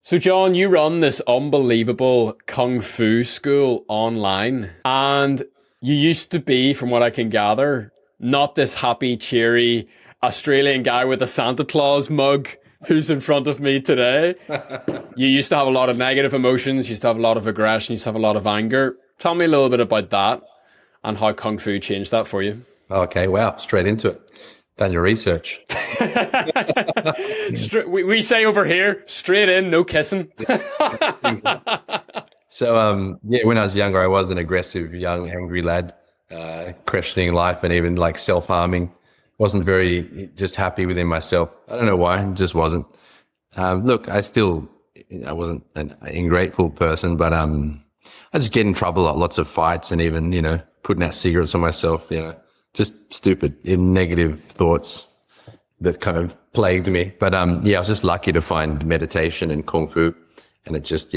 So, John, you run this unbelievable Kung Fu school online, and you used to be, from what I can gather, not this happy, cheery Australian guy with a Santa Claus mug who's in front of me today. You used to have a lot of negative emotions, you used to have a lot of aggression, you used to have a lot of anger. Tell me a little bit about that and how Kung Fu changed that for you. Okay, wow, straight into it. Done your research. We say over here, straight in, no kissing. So, yeah, when I was younger, I was an aggressive, young, angry lad, questioning life and even like self-harming. Wasn't very just happy within myself. I don't know why, just wasn't. Look, I wasn't an ungrateful person, but I just get in trouble a lot, lots of fights and even, putting out cigarettes on myself, just stupid, negative thoughts that kind of plagued me. But yeah, I was just lucky to find meditation and Kung Fu, and it just,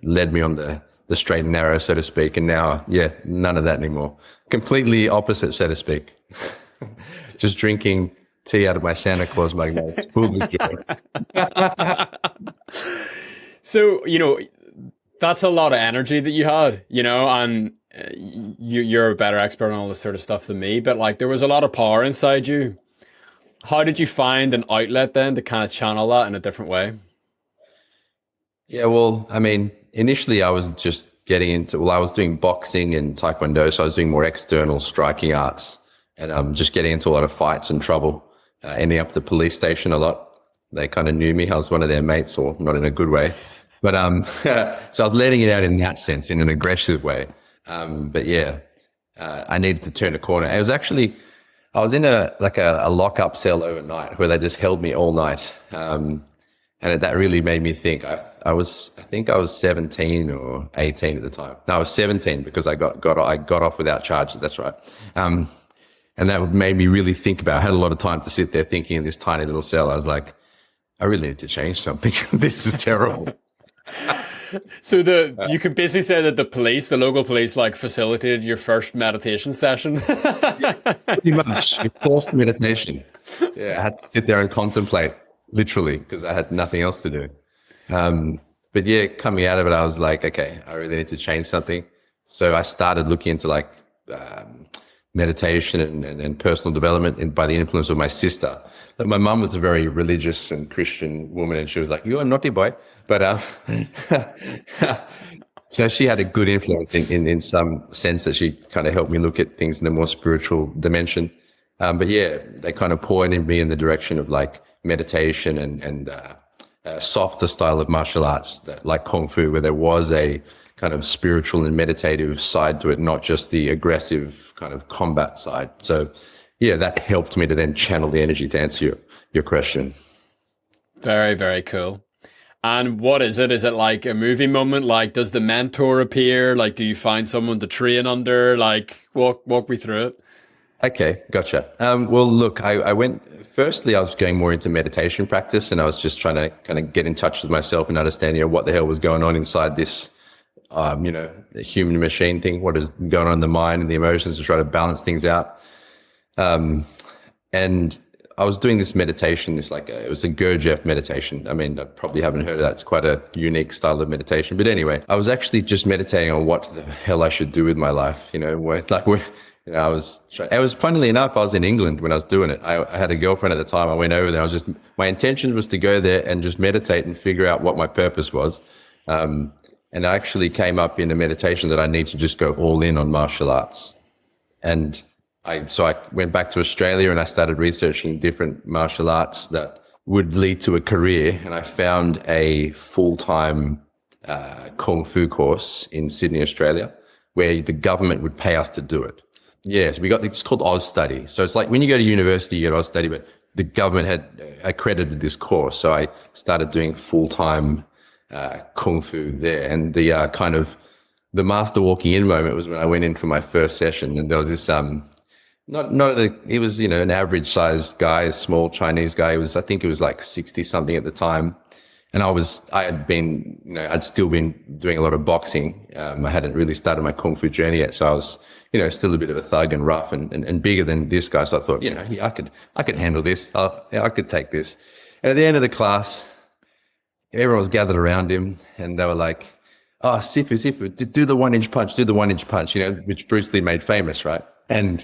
led me on the straight and narrow, so to speak. And now, none of that anymore. Completely opposite, so to speak. Just drinking tea out of my Santa Claus mug now. It's full of joy. So, that's a lot of energy that you had, and you're a better expert on all this sort of stuff than me, but like there was a lot of power inside you. How did you find an outlet then to kind of channel that in a different way? Yeah, well, I mean, initially I was just I was doing boxing and Taekwondo, so I was doing more external striking arts and just getting into a lot of fights and trouble, ending up at the police station a lot. They kind of knew me. I was one of their mates, or not in a good way. But so I was letting it out in that sense, in an aggressive way. But yeah, I needed to turn a corner. I was in a lockup cell overnight where they just held me all night. And that really made me think. I think I was 17 or 18 at the time. No, I was 17 because I got off without charges. That's right. And that made me really think about. I had a lot of time to sit there thinking in this tiny little cell. I was like, I really need to change something. This is terrible. So you could basically say that the local police, like facilitated your first meditation session. Pretty much. Forced meditation. Yeah, I had to sit there and contemplate, literally, because I had nothing else to do. But yeah, coming out of it, I was like, okay, I really need to change something. So I started looking into meditation and personal development by the influence of my sister. Like my mum was a very religious and Christian woman, and she was like, "You're a naughty boy," but so she had a good influence in some sense that she kind of helped me look at things in a more spiritual dimension. But yeah, they kind of pointed me in the direction of like meditation and a softer style of martial arts, like Kung Fu, where there was a kind of spiritual and meditative side to it, not just the aggressive kind of combat side. So yeah, that helped me to then channel the energy to answer your question. Very, very cool. And what is it? Is it like a movie moment? Like, does the mentor appear? Like, do you find someone to train under? Like, walk me through it. Okay, gotcha. Well, look, I firstly, I was going more into meditation practice, and I was just trying to kind of get in touch with myself and understand, what the hell was going on inside this, the human machine thing, what is going on in the mind and the emotions, to try to balance things out. And I was doing this meditation, it was a Gurdjieff meditation. I mean, I probably haven't heard of that. It's quite a unique style of meditation. But anyway, I was actually just meditating on what the hell I should do with my life. I was, funnily enough, I was in England when I was doing it. I had a girlfriend at the time. I went over there. My intention was to go there and just meditate and figure out what my purpose was. And I actually came up in a meditation that I need to just go all in on martial arts. And so I went back to Australia and I started researching different martial arts that would lead to a career. And I found a full-time Kung Fu course in Sydney, Australia, where the government would pay us to do it. Yes, it's called Oz Study. So it's like when you go to university, you get Oz Study, but the government had accredited this course. So I started doing full-time Kung Fu there. And the master walking in moment was when I went in for my first session, and there was this, he was, an average sized guy, a small Chinese guy. I think it was like 60 something at the time. And I'd still been doing a lot of boxing. I hadn't really started my Kung Fu journey yet. So I was, still a bit of a thug and rough and bigger than this guy. So I thought, I could handle this. I could take this. And at the end of the class, everyone was gathered around him, and they were like, "Oh, Sifu, Sifu, do the 1 inch punch, do the 1 inch punch," which Bruce Lee made famous, right? And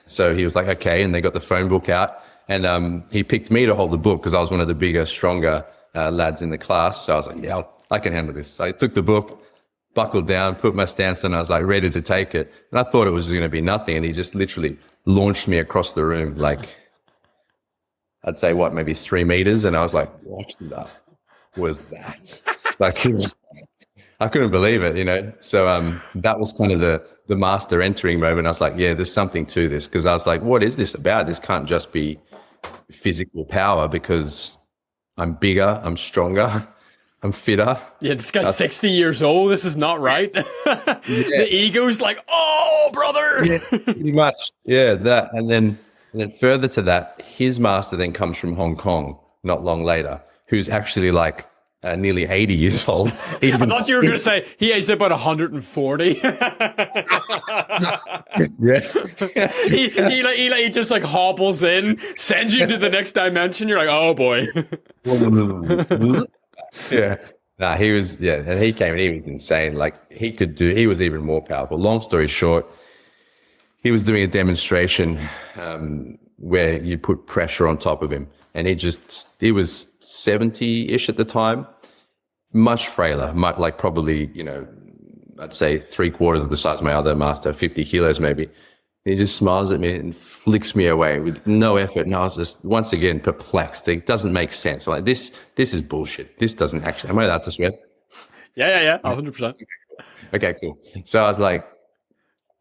so he was like, "Okay," and they got the phone book out, and he picked me to hold the book because I was one of the bigger, stronger lads in the class. So I was like, "Yeah, I can handle this." So I took the book, buckled down, put my stance on, I was like ready to take it, and I thought it was going to be nothing, and he just literally launched me across the room, like I'd say maybe 3 meters, and I was like, "What the was that?" Like, I couldn't believe it. So that was kind of the master entering moment. I was like, yeah, there's something to this, because I was like, what is this about? This can't just be physical power, because I'm bigger, I'm stronger, I'm fitter. Yeah, this guy's 60 years old. This is not right. The ego's like, oh, brother. Yeah, pretty much. Yeah, that. And then further to that, his master then comes from Hong Kong not long later, who's actually like nearly 80 years old. I thought you were going to say he is about 140. Yeah. he just like hobbles in, sends you to the next dimension. You're like, oh boy. Yeah. Nah, he was, yeah, and he came and he was insane. Like he was even more powerful. Long story short, he was doing a demonstration where you put pressure on top of him, and he was 70-ish at the time, much frailer, like probably, I'd say 3/4 of the size of my other master, 50 kilos maybe. He just smiles at me and flicks me away with no effort. And I was just, once again, perplexed. It doesn't make sense. I'm like, this is bullshit. This doesn't actually, am I allowed to swear? Yeah. 100%. Okay, cool. So I was like,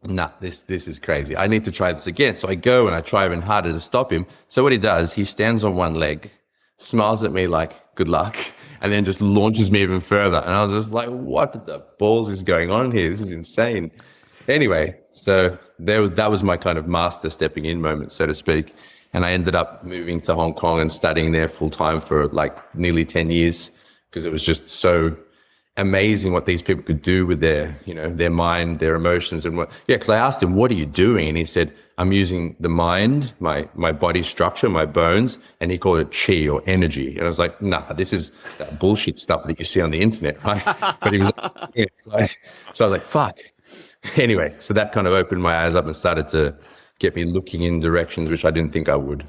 nah, this is crazy. I need to try this again. So I go and I try even harder to stop him. So what he does, he stands on one leg, smiles at me like, good luck, and then just launches me even further. And I was just like, what the balls is going on here? This is insane. Anyway, so that was my kind of master stepping in moment, so to speak. And I ended up moving to Hong Kong and studying there full time for like nearly 10 years, because it was just so amazing what these people could do with their mind, their emotions, and because I asked him, what are you doing? And he said, I'm using the mind, my body structure, my bones, and he called it chi, or energy. And I was like, nah, this is that bullshit stuff that you see on the internet, right? But he was like, so I was like, fuck. Anyway, so that kind of opened my eyes up and started to get me looking in directions which I didn't think I would.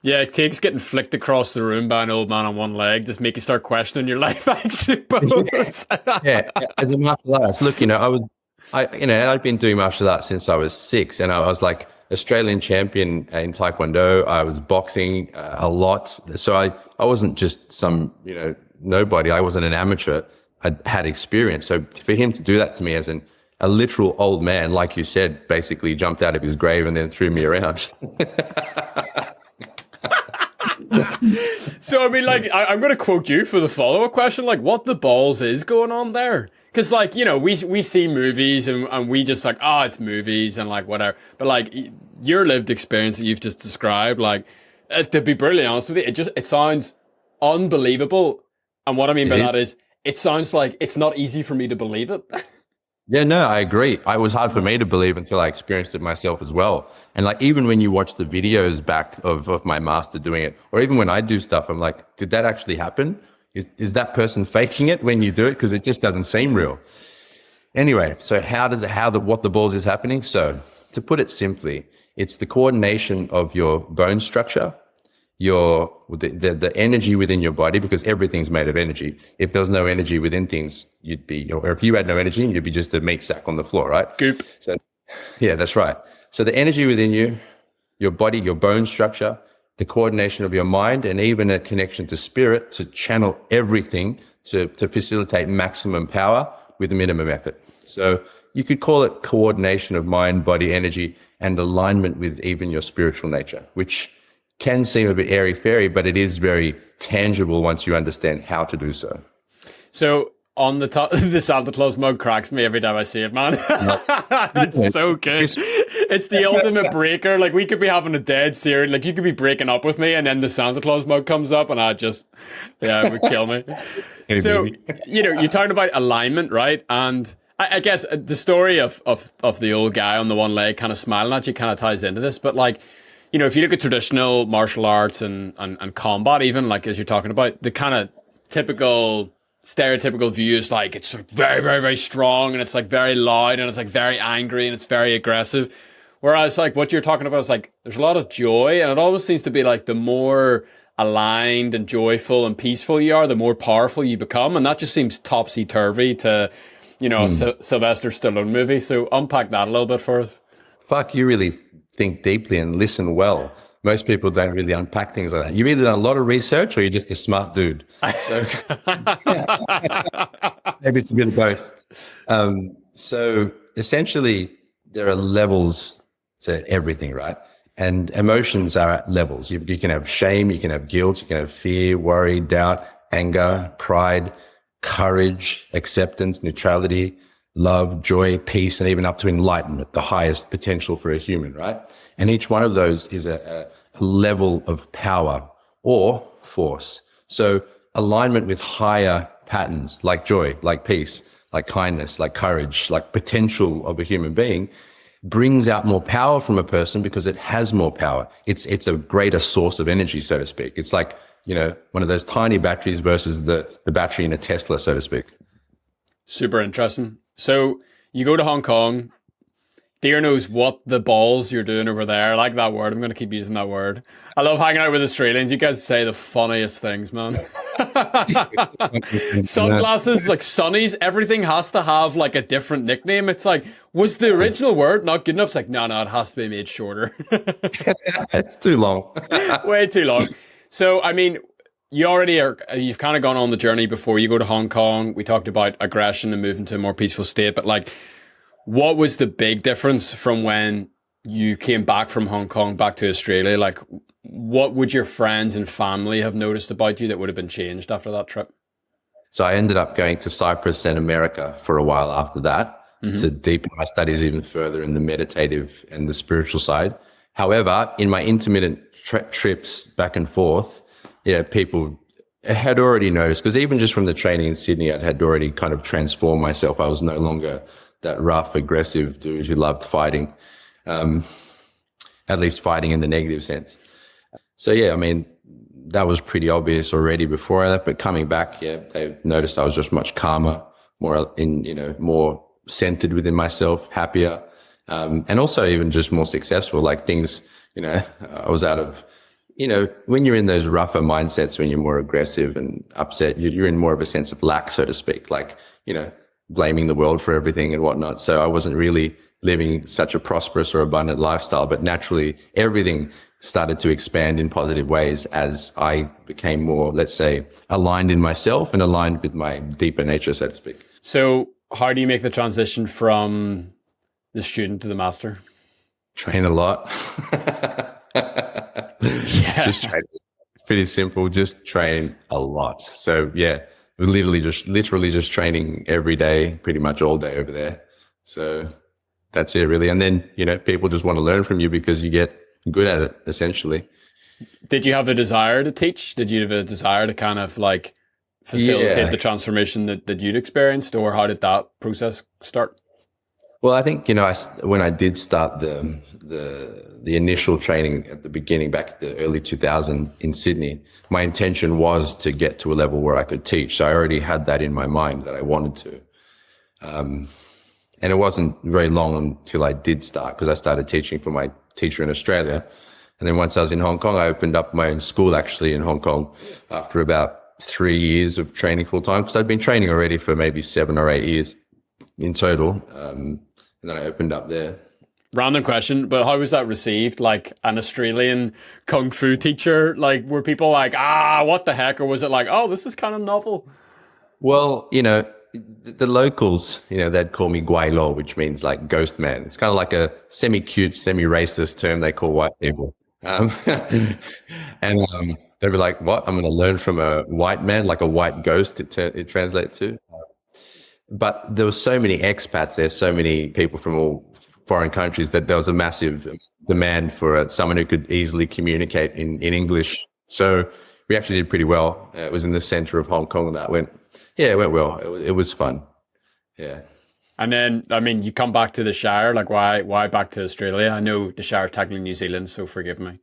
Yeah, it takes getting flicked across the room by an old man on one leg just make you start questioning your life, I suppose. Yeah, as a martial artist, look, I've been doing martial arts since I was 6, and I was like Australian champion in Taekwondo. I was boxing a lot, so I wasn't just some nobody. I wasn't an amateur. I had experience. So for him to do that to me as a literal old man, like you said, basically jumped out of his grave and then threw me around. So, I mean, like, I'm going to quote you for the follow-up question, like, what the balls is going on there? Because, like, we see movies and we just like, oh, it's movies and, like, whatever. But, like, your lived experience that you've just described, like, to be brutally honest with you, it sounds unbelievable. And what I mean by that is, it sounds like it's not easy for me to believe it. Yeah, no, I agree. It was hard for me to believe until I experienced it myself as well. And like, even when you watch the videos back of my master doing it, or even when I do stuff, I'm like, did that actually happen? Is that person faking it when you do it? Because it just doesn't seem real. Anyway, so what the balls is happening? So to put it simply, it's the coordination of your bone structure, the energy within your body, because everything's made of energy. If there was no energy within things, or if you had no energy, you'd be just a meat sack on the floor, right? Goop. So, yeah, that's right. So the energy within you, your body, your bone structure, the coordination of your mind, and even a connection to spirit to channel everything to facilitate maximum power with minimum effort. So you could call it coordination of mind, body, energy, and alignment with even your spiritual nature, which can seem a bit airy-fairy, but it is very tangible once you understand how to do so. So on the top, the Santa Claus mug cracks me every time I see it, man. It's so good. It's the ultimate breaker. Like, we could be having a dead series. Like, you could be breaking up with me, and then the Santa Claus mug comes up, and it would kill me. So, you're talking about alignment, right? And I guess the story of the old guy on the one leg kind of smiling at you kind of ties into this, but like, if you look at traditional martial arts and combat, even like as you're talking about, the kind of typical stereotypical view is like it's very, very, very strong and it's like very loud and it's like very angry and it's very aggressive. Whereas like what you're talking about is like there's a lot of joy, and it always seems to be like the more aligned and joyful and peaceful you are, the more powerful you become. And that just seems topsy turvy to, a Sylvester Stallone movie. So unpack that a little bit for us. Fuck, you really think deeply and listen well. Most people don't really unpack things like that. You either done a lot of research or you're just a smart dude. So maybe it's a bit of both. So essentially, there are levels to everything, right? And emotions are at levels. You can have shame, you can have guilt, you can have fear, worry, doubt, anger, pride, courage, acceptance, neutrality, love, joy, peace, and even up to enlightenment, the highest potential for a human, right? And each one of those is a level of power or force. So alignment with higher patterns like joy, like peace, like kindness, like courage, like potential of a human being brings out more power from a person because it has more power. It's a greater source of energy, so to speak. It's like, one of those tiny batteries versus the battery in a Tesla, so to speak. Super interesting. So you go to Hong Kong. Dear knows what the balls you're doing over there. I like that word. I'm going to keep using that word. I love hanging out with Australians. You guys say the funniest things, man. Sunglasses, like sunnies, everything has to have like a different nickname. It's like, was the original word not good enough? It's like, no, it has to be made shorter. It's too long. Way too long. So, I mean, you've kind of gone on the journey before you go to Hong Kong. We talked about aggression and moving to a more peaceful state, but like, what was the big difference from when you came back from Hong Kong back to Australia? Like, what would your friends and family have noticed about you that would have been changed after that trip? So I ended up going to Cyprus and America for a while after that to deepen my studies even further in the meditative and the spiritual side. However, in my intermittent trips back and forth, people had already noticed, because even just from the training in Sydney, I had already kind of transformed myself. I was no longer that rough, aggressive dude who loved fighting, at least fighting in the negative sense. So, I mean, that was pretty obvious already before I left, but coming back, they noticed I was just much calmer, more centered within myself, happier, and also even just more successful. Like things, I was out of, when you're in those rougher mindsets, when you're more aggressive and upset, you're in more of a sense of lack, so to speak, like, blaming the world for everything and whatnot. So I wasn't really living such a prosperous or abundant lifestyle, but naturally everything started to expand in positive ways as I became more, let's say, aligned in myself and aligned with my deeper nature, so to speak. So how do you make the transition from the student to the master? Train a lot. Just train. It's pretty simple. Just train a lot. So we're literally just training every day, pretty much all day over there. So that's it really. And then, people just want to learn from you because you get good at it, essentially. Did you have a desire to teach? Did you have a desire to kind of like facilitate the transformation that you'd experienced, or how did that process start? Well, I think, when I did start the initial training at the beginning, back at the early 2000 in Sydney, my intention was to get to a level where I could teach. So I already had that in my mind that I wanted to. And it wasn't very long until I did start, because I started teaching for my teacher in Australia. And then once I was in Hong Kong, I opened up my own school actually in Hong Kong after about 3 years of training full time, because I'd been training already for maybe 7 or 8 years in total. And then I opened up there. Random question, but how was that received? Like an Australian Kung Fu teacher? Like, were people like, what the heck? Or was it like, oh, this is kind of novel? Well, the locals, they'd call me Guai Lo, which means like ghost man. It's kind of like a semi-cute, semi-racist term they call white people. And they'd be like, what? I'm going to learn from a white man, like a white ghost, it translates to. But there were so many expats there, so many people from all foreign countries, that there was a massive demand for someone who could easily communicate in English. So we actually did pretty well. It was in the center of Hong Kong, and it went well. It was fun. Yeah. And then, I mean, you come back to the Shire, like why back to Australia? I know the Shire is technically New Zealand, so forgive me.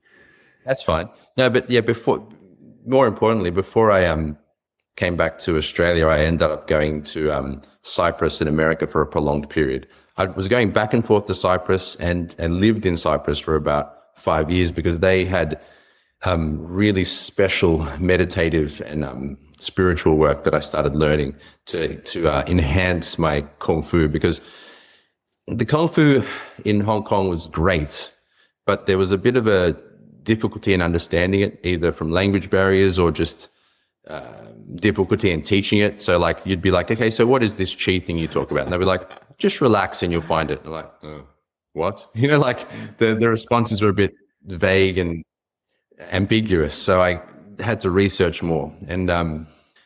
That's fine. No, but more importantly, before I came back to Australia, I ended up going to Cyprus in America for a prolonged period. I was going back and forth to Cyprus and lived in Cyprus for about 5 years because they had really special meditative and spiritual work that I started learning to enhance my Kung Fu, because the Kung Fu in Hong Kong was great, but there was a bit of a difficulty in understanding it, either from language barriers or just difficulty in teaching it. So like you'd be like, okay, so what is this chi thing you talk about? And they'd be like, just relax and you'll find it. And I'm like, what? You know, like the responses were a bit vague and ambiguous. So I had to research more. And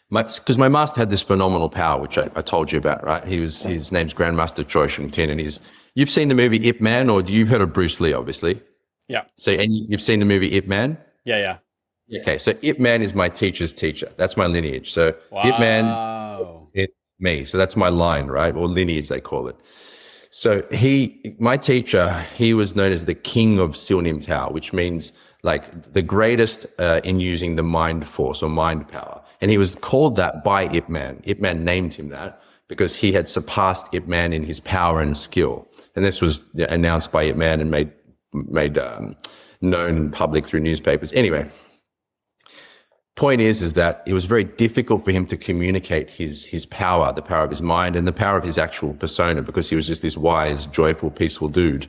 because my master had this phenomenal power, which I told you about, right? His name's Grandmaster Choi Shung Tin, and you've seen the movie Ip Man, or you've heard of Bruce Lee, obviously. Yeah. So, and you've seen the movie Ip Man? Yeah. Okay, so Ip Man is my teacher's teacher. That's my lineage. So Wow. Ip Man, it's me. So that's my line, right? Or lineage, they call it. So my teacher, he was known as the king of Sil Nim Tao, which means like the greatest in using the mind force or mind power. And he was called that by Ip Man. Ip Man named him that because he had surpassed Ip Man in his power and skill. And this was announced by Ip Man and made known in public through newspapers. Anyway, point is that it was very difficult for him to communicate his power, the power of his mind and the power of his actual persona, because he was just this wise, joyful, peaceful dude.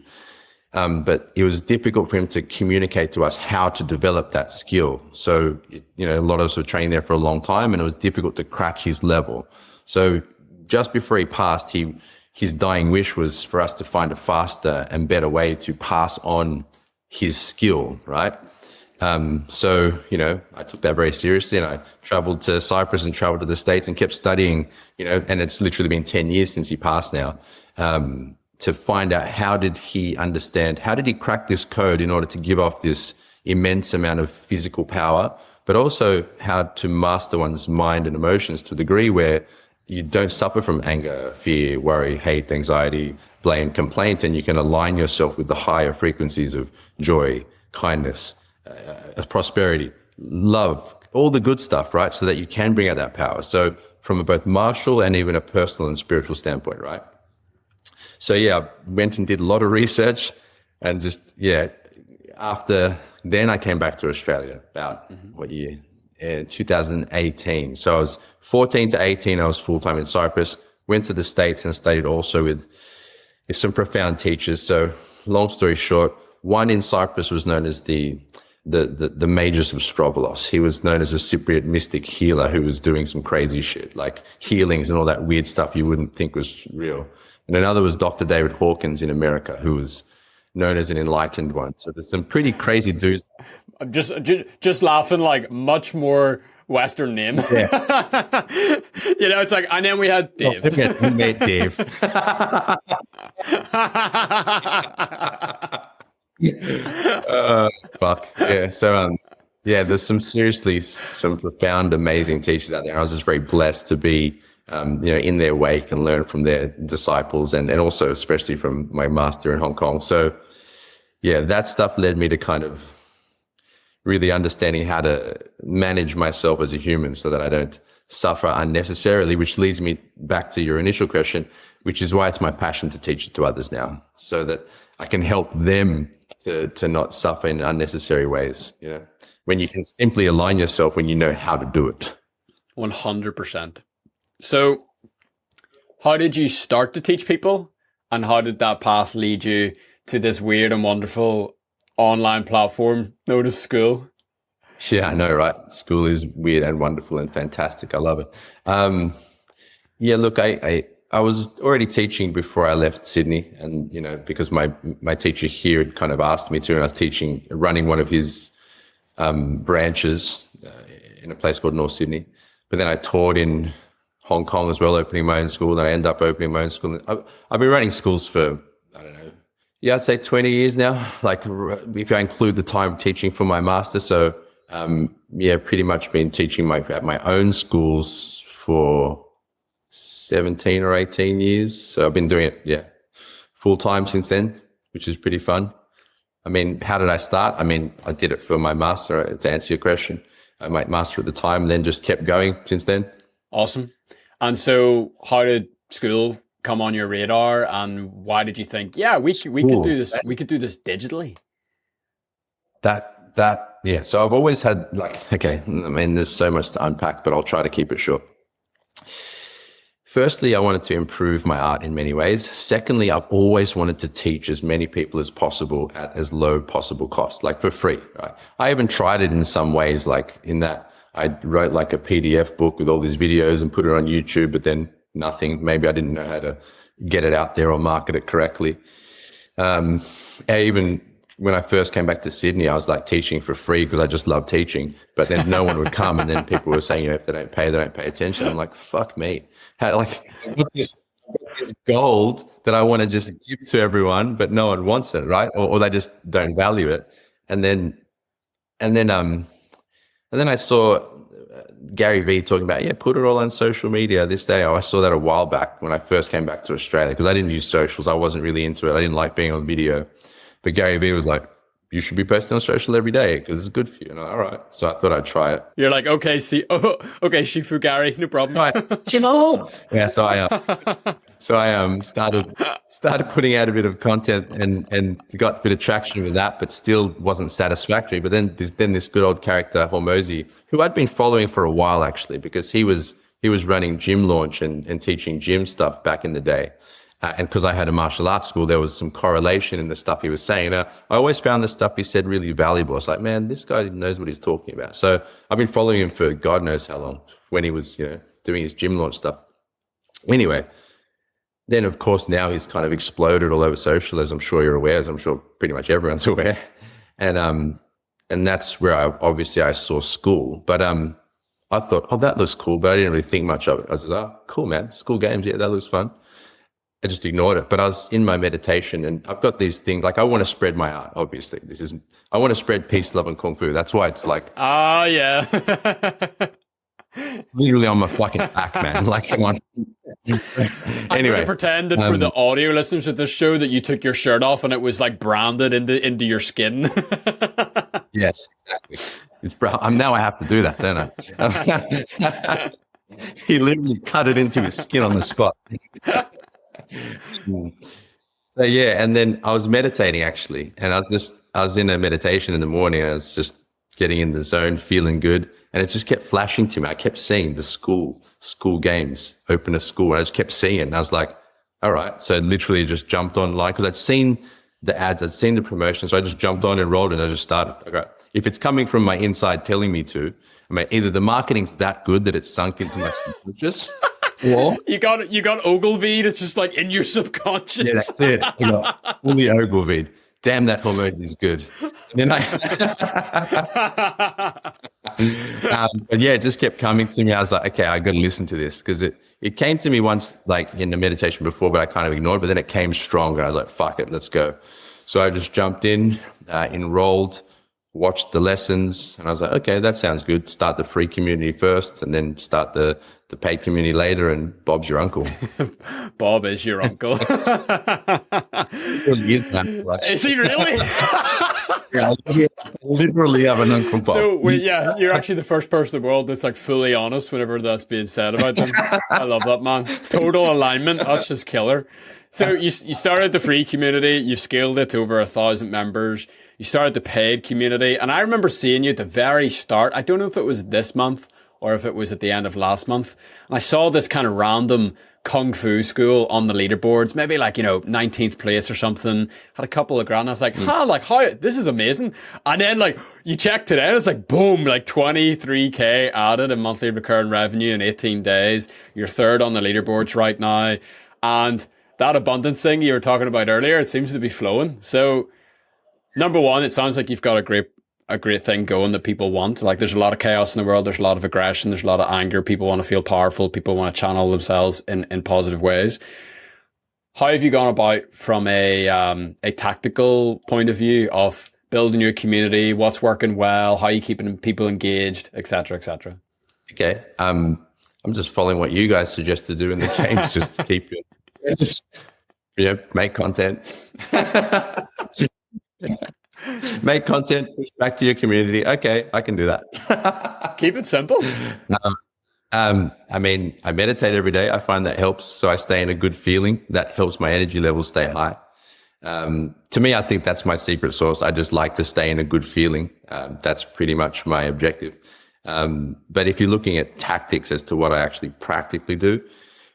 But it was difficult for him to communicate to us how to develop that skill. So, a lot of us were training there for a long time, and it was difficult to crack his level. So just before he passed, his dying wish was for us to find a faster and better way to pass on his skill, right? So, I took that very seriously, and I traveled to Cyprus and traveled to the States and kept studying, and it's literally been 10 years since he passed now, to find out how did he crack this code in order to give off this immense amount of physical power, but also how to master one's mind and emotions to a degree where you don't suffer from anger, fear, worry, hate, anxiety, blame, complaint, and you can align yourself with the higher frequencies of joy, kindness, prosperity, love, all the good stuff, right? So that you can bring out that power. So from a both martial and even a personal and spiritual standpoint, right? So I went and did a lot of research, and after then I came back to Australia about what year? 2018. So I was 14 to 18. I was full-time in Cyprus, went to the States and studied also with some profound teachers. So long story short, one in Cyprus was known as the Magus of Strovolos. He was known as a Cypriot mystic healer who was doing some crazy shit, like healings and all that weird stuff you wouldn't think was real. And another was Dr. David Hawkins in America, who was known as an enlightened one. So there's some pretty crazy dudes. I'm just laughing, like much more Western name. Yeah. It's like, and then we had Dave. We met Dave. Fuck. Yeah. So, there's some profound, amazing teachers out there. I was just very blessed to be, in their wake and learn from their disciples and also especially from my master in Hong Kong. So, that stuff led me to kind of really understanding how to manage myself as a human so that I don't suffer unnecessarily, which leads me back to your initial question, which is why it's my passion to teach it to others now, so that I can help them to not suffer in unnecessary ways. When you can simply align yourself when you know how to do it. 100%. So how did you start to teach people, and how did that path lead you to this weird and wonderful online platform known as Skool? Yeah, I know, right? Skool is weird and wonderful and fantastic. I love it. Look, I was already teaching before I left Sydney, and because my teacher here had kind of asked me to, and I was running one of his branches in a place called North Sydney. But then I taught in Hong Kong as well, opening my own school, and I ended up opening my own school. I've been running schools for, I don't know, I'd say 20 years now, like if I include the time teaching for my master. So, pretty much been teaching at my own schools for 17 or 18 years. So I've been doing it, full time since then, which is pretty fun. I mean, how did I start? I mean, I did it for my master, to answer your question. I might master at the time, and then just kept going since then. Awesome. And so how did Skool come on your radar, and why did you think, yeah, we could do this, we could do this digitally? Yeah. So I've always had like, okay, I mean, there's so much to unpack, but I'll try to keep it short. Firstly, I wanted to improve my art in many ways. Secondly, I've always wanted to teach as many people as possible at as low possible cost, like for free, right? I even tried it in some ways, like in that I wrote like a PDF book with all these videos and put it on YouTube, but then nothing. Maybe I didn't know how to get it out there or market it correctly. Even when I first came back to Sydney, I was like teaching for free because I just love teaching, but then no one would come. And then people were saying, if they don't pay attention. I'm like, fuck me. I've got this gold that I want to just give to everyone, but no one wants it, right? Or they just don't value it. And then I saw Gary Vee talking about, put it all on social media this day. I saw that a while back when I first came back to Australia because I didn't use socials. I wasn't really into it. I didn't like being on video. But Gary Vee was like, you should be posting on social every day because it's good for you. And I'm like, all right. So I thought I'd try it. You're like, okay, Sifu Gary, no problem. Right. Yeah. So I started putting out a bit of content and got a bit of traction with that, but still wasn't satisfactory. But then this good old character, Hormozy, who I'd been following for a while actually, because he was running Gym Launch and teaching gym stuff back in the day. And because I had a martial arts school, there was some correlation in the stuff he was saying. I always found the stuff he said really valuable. It's like, man, this guy knows what he's talking about. So I've been following him for God knows how long when he was, doing his Gym Launch stuff. Anyway, then of course now he's kind of exploded all over social, as I'm sure you're aware, as I'm sure pretty much everyone's aware. And that's where I saw Skool. But I thought, oh, that looks cool, but I didn't really think much of it. I was like, oh, cool, man. Skool Games, yeah, that looks fun. I just ignored it. But I was in my meditation and I've got these things, like I want to spread my art, obviously. I want to spread peace, love, and Kung Fu. That's why it's like, oh, yeah. literally on my fucking back, man. Like, come on. Anyway. I'm pretend that for the audio listeners of this show that you took your shirt off and it was like branded into your skin. Yes, exactly. Now I have to do that, don't I? He literally cut it into his skin on the spot. So yeah, and then I was meditating actually, and I was in a meditation in the morning, and I was just getting in the zone, feeling good, and it just kept flashing to me. I kept seeing the Skool Games, open a school, and I just kept seeing it, and I was like, all right. So literally just jumped online because I'd seen the ads, I'd seen the promotion, so I just jumped on and rolled, and I just started. Okay, if it's coming from my inside telling me to, I mean, either the marketing's that good that it's sunk into my subconscious. Or, you got Ogilvy. It's just like in your subconscious. Yeah, that's it. I got fully Ogilvy. Damn, that hormone is good. And then but yeah, it just kept coming to me. I was like, okay, I got to listen to this because it came to me once, like in the meditation before, but I kind of ignored it. But then it came stronger. I was like, fuck it, let's go. So I just jumped in, enrolled, watched the lessons, and I was like, okay, that sounds good. Start the free community first and then start the paid community later, and Bob's your uncle. Bob is your uncle. He is, man. Is he really? Yeah, I literally have an uncle Bob. So you're actually the first person in the world that's like fully honest whenever that's being said about them. I love that, man. Total alignment. That's just killer. So you started the free community, you scaled it to over 1,000 members. You started the paid community, and I remember seeing you at the very start. I don't know if it was this month or if it was at the end of last month. And I saw this kind of random Kung Fu Skool on the leaderboards, maybe like, 19th place or something, had a couple of grand. I was like, how, this is amazing. And then like you check today and it's like, boom, like 23K added in monthly recurring revenue in 18 days. You're third on the leaderboards right now. And that abundance thing you were talking about earlier, it seems to be flowing. So number one, it sounds like you've got a great thing going that people want. Like there's a lot of chaos in the world. There's a lot of aggression. There's a lot of anger. People want to feel powerful. People want to channel themselves in positive ways. How have you gone about from a tactical point of view of building your community? What's working well? How are you keeping people engaged, et cetera, et cetera? Okay. I'm just following what you guys suggest to do in the games, just to keep it, make content. Make content, push back to your community. Okay, I can do that. Keep it simple. I mean, I meditate every day. I find that helps. So I stay in a good feeling. That helps my energy levels stay high. To me, I think that's my secret sauce. I just like to stay in a good feeling. That's pretty much my objective. But if you're looking at tactics as to what I actually practically do,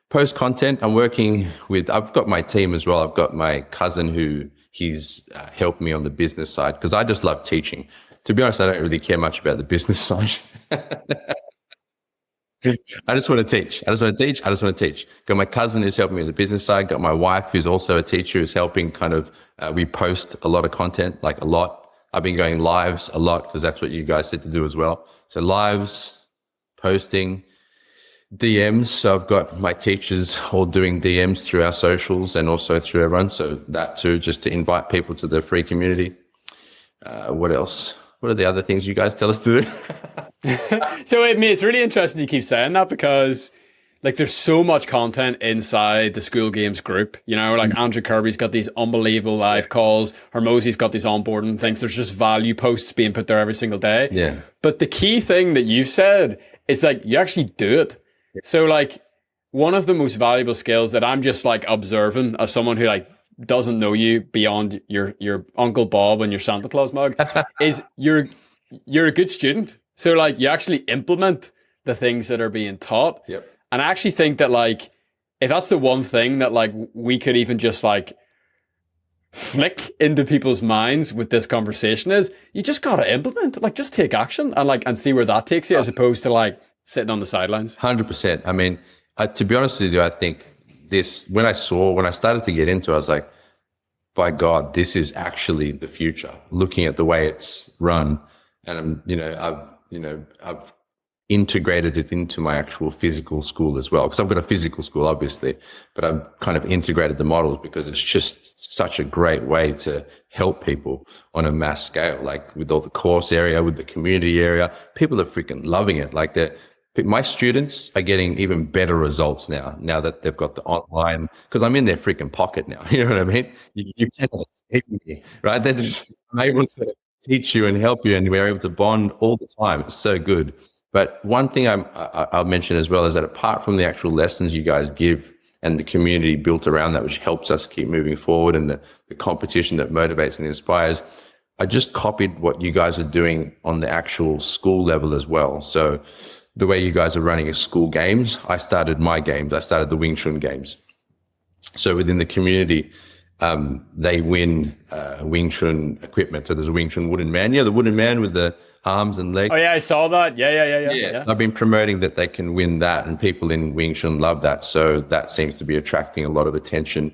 post content, I've got my team as well. I've got my cousin who he's helped me on the business side because I just love teaching. To be honest, I don't really care much about the business side. I just want to teach. I just want to teach. Got my cousin who's helping me on the business side. Got my wife who's also a teacher who's helping we post a lot of content, like a lot. I've been going lives a lot because that's what you guys said to do as well. So lives, posting, DMs. So I've got my teachers all doing DMs through our socials and also through everyone. So that too, just to invite people to the free community. What else? What are the other things you guys tell us to do? So it's really interesting you keep saying that because like there's so much content inside the Skool Games group, you know, like Andrew Kirby's got these unbelievable live calls, Hormozi's got these onboarding things. There's just value posts being put there every single day. Yeah. But the key thing that you said is like, you actually do it. So like one of the most valuable skills that I'm just like observing as someone who like doesn't know you beyond your Uncle Bob and your Santa Claus mug is you're a good student. So like you actually implement the things that are being taught. Yep. And I actually think that like, if that's the one thing that like we could even just like flick into people's minds with this conversation is you just got to implement it. Like just take action and see where that takes you as opposed to like sitting on the sidelines. 100%. I mean, to be honest with you, I think when I started to get into it, I was like, by God, this is actually the future. Looking at the way it's run, and I've integrated it into my actual physical school as well. Because I've got a physical school, obviously, but I've kind of integrated the models because it's just such a great way to help people on a mass scale. Like with all the course area, with the community area, people are freaking loving it. Like my students are getting even better results now that they've got the online, because I'm in their freaking pocket now. You know what I mean? You cannot escape me, right? I'm able to teach you and help you, and we're able to bond all the time. It's so good. But one thing I'll mention as well is that apart from the actual lessons you guys give and the community built around that, which helps us keep moving forward, and the competition that motivates and inspires, I just copied what you guys are doing on the actual school level as well. So the way you guys are running a Skool Games, I started my games. I started the Wing Chun games. So within the community, they win Wing Chun equipment. So there's a Wing Chun wooden man. Yeah, the wooden man with the arms and legs. Oh yeah, I saw that. Yeah. I've been promoting that they can win that, and people in Wing Chun love that. So that seems to be attracting a lot of attention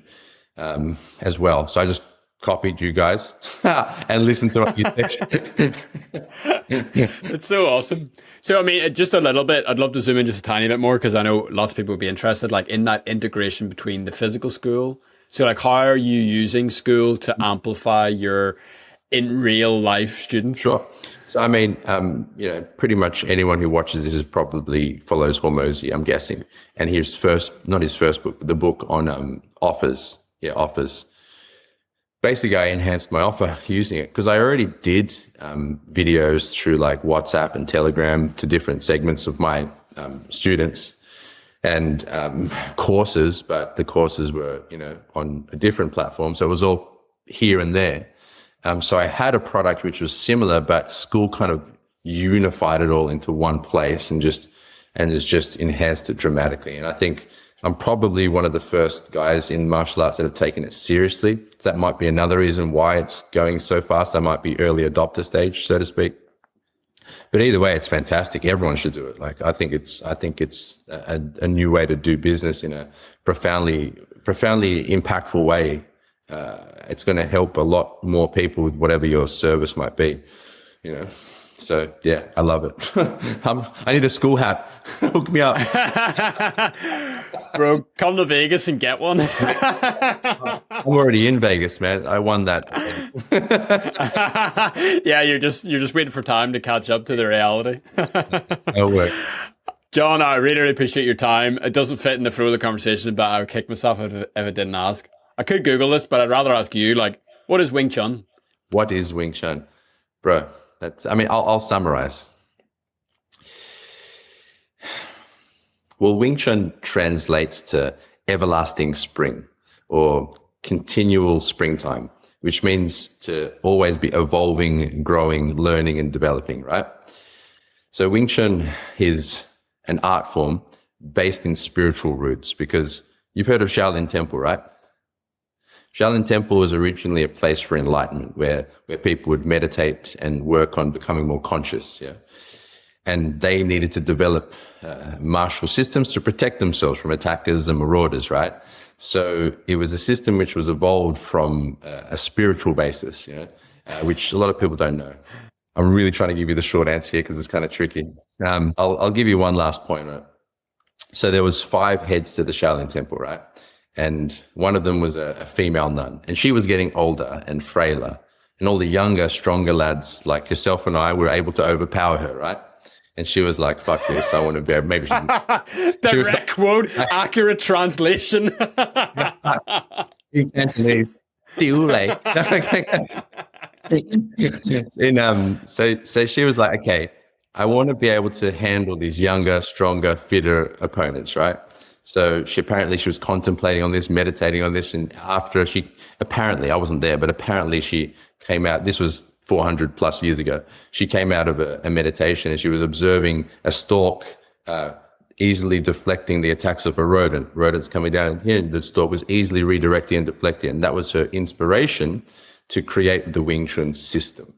as well. So I just copied you guys and listened to what you said. It's so awesome. So, I mean, just a little bit, I'd love to zoom in just a tiny bit more because I know lots of people would be interested, like in that integration between the physical school. So, like, how are you using Skool to amplify your in real life students? Sure. So, I mean, pretty much anyone who watches this probably follows Hormozi, I'm guessing. And not his first book, but the book on offers. Yeah, offers. Basically, I enhanced my offer using it because I already did videos through like WhatsApp and Telegram to different segments of my students and courses, but the courses were, on a different platform. So it was all here and there. So I had a product which was similar, but Skool kind of unified it all into one place and it's just enhanced it dramatically. And I think I'm probably one of the first guys in martial arts that have taken it seriously. So that might be another reason why it's going so fast. I might be early adopter stage, so to speak. But either way, it's fantastic. Everyone should do it. Like I think it's a new way to do business in a profoundly impactful way. It's going to help a lot more people with whatever your service might be. So yeah, I love it. I need a school hat. Hook me up. Bro, come to Vegas and get one. I'm already in Vegas, man. I won that. Yeah, you're just waiting for time to catch up to the reality. That'll work. John, I really, really appreciate your time. It doesn't fit in the flow of the conversation, but I would kick myself if it didn't ask. I could Google this, but I'd rather ask you, like, what is Wing Chun? What is Wing Chun? Bro, I'll summarize. Well, Wing Chun translates to everlasting spring or continual springtime, which means to always be evolving, growing, learning, and developing, right? So Wing Chun is an art form based in spiritual roots, because you've heard of Shaolin Temple, right? Shaolin Temple was originally a place for enlightenment where people would meditate and work on becoming more conscious. Yeah. And they needed to develop martial systems to protect themselves from attackers and marauders, right? So it was a system which was evolved from a spiritual basis, which a lot of people don't know. I'm really trying to give you the short answer here because it's kind of tricky. I'll give you one last point. Right? So there was 5 heads to the Shaolin Temple, right? And one of them was a female nun, and she was getting older and frailer. And all the younger, stronger lads like yourself and I were able to overpower her, right? And she was like, fuck this, I want to be able, maybe she was Direct quote, accurate translation. Cantonese. So she was like, okay, I want to be able to handle these younger, stronger, fitter opponents, right? So she was contemplating on this, meditating on this, and after apparently, I wasn't there, but apparently she came out, this was 400 plus years ago, she came out of a meditation and she was observing a stork easily deflecting the attacks of a rodent. Rodents coming down here, the stork was easily redirecting and deflecting, and that was her inspiration to create the Wing Chun system.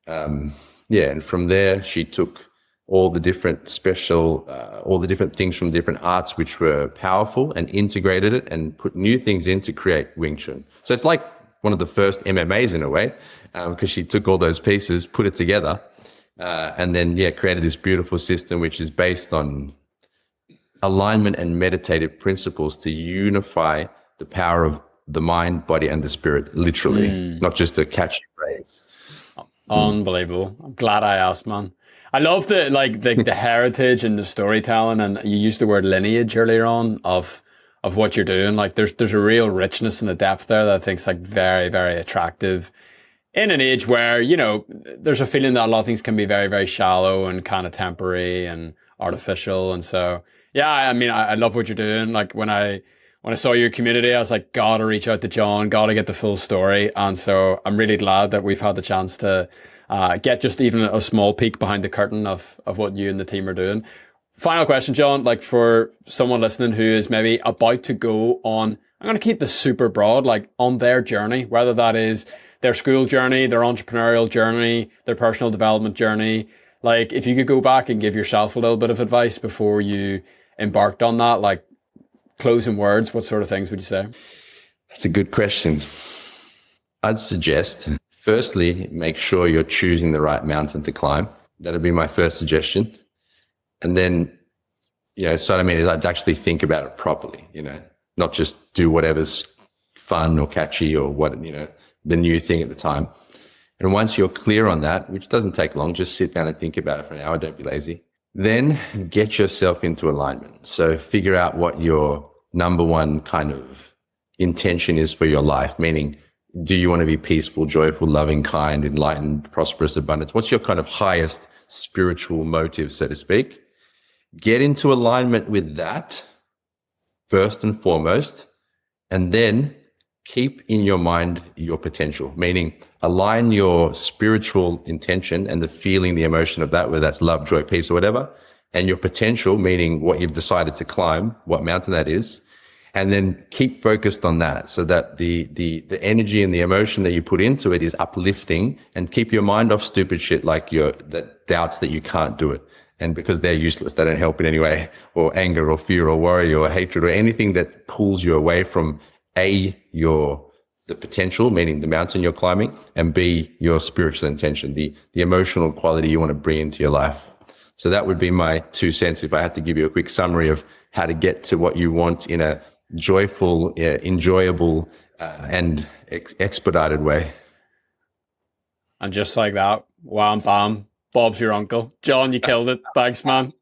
And from there she took all the different things from different arts which were powerful and integrated it and put new things in to create Wing Chun. So it's like one of the first MMAs in a way, because she took all those pieces, put it together, and then created this beautiful system which is based on alignment and meditative principles to unify the power of the mind, body, and the spirit, literally, not just a catchy phrase. Unbelievable. I'm glad I asked, man. I love the heritage and the storytelling, and you used the word lineage earlier on of what you're doing. Like there's a real richness and a depth there that I think is like very, very attractive in an age where, there's a feeling that a lot of things can be very, very shallow and kind of temporary and artificial. And so, I love what you're doing. Like when I saw your community, I was like, gotta reach out to John, gotta get the full story. And so I'm really glad that we've had the chance to get just even a small peek behind the curtain of what you and the team are doing. Final question, John, like for someone listening who is maybe about to go on, I'm going to keep this super broad, like on their journey, whether that is their school journey, their entrepreneurial journey, their personal development journey. Like if you could go back and give yourself a little bit of advice before you embarked on that, like closing words, what sort of things would you say? That's a good question. I'd suggest, firstly, make sure you're choosing the right mountain to climb. That'd be my first suggestion. And then, so what I mean is I'd actually think about it properly, not just do whatever's fun or catchy or what, the new thing at the time. And once you're clear on that, which doesn't take long, just sit down and think about it for an hour. Don't be lazy. Then get yourself into alignment. So figure out what your number one kind of intention is for your life, meaning do you want to be peaceful, joyful, loving, kind, enlightened, prosperous, abundance? What's your kind of highest spiritual motive, so to speak? Get into alignment with that first and foremost, and then keep in your mind your potential, meaning align your spiritual intention and the feeling, the emotion of that, whether that's love, joy, peace, or whatever, and your potential, meaning what you've decided to climb, what mountain that is, and then keep focused on that so that the energy and the emotion that you put into it is uplifting, and keep your mind off stupid shit like the doubts that you can't do it. And because they're useless, they don't help in any way, or anger or fear or worry or hatred or anything that pulls you away from the potential, meaning the mountain you're climbing, and B, your spiritual intention, the emotional quality you want to bring into your life. So that would be my 2 cents if I had to give you a quick summary of how to get to what you want in a joyful, enjoyable, and expedited way. And just like that, wham, bam, Bob's your uncle. John, you killed it. Thanks, man.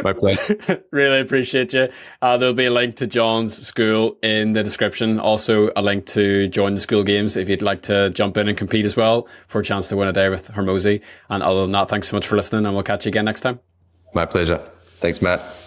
My pleasure. Really appreciate you. There'll be a link to John's school in the description. Also, a link to join the Skool Games if you'd like to jump in and compete as well for a chance to win a day with Hormozy. And other than that, thanks so much for listening, and we'll catch you again next time. My pleasure. Thanks, Matt.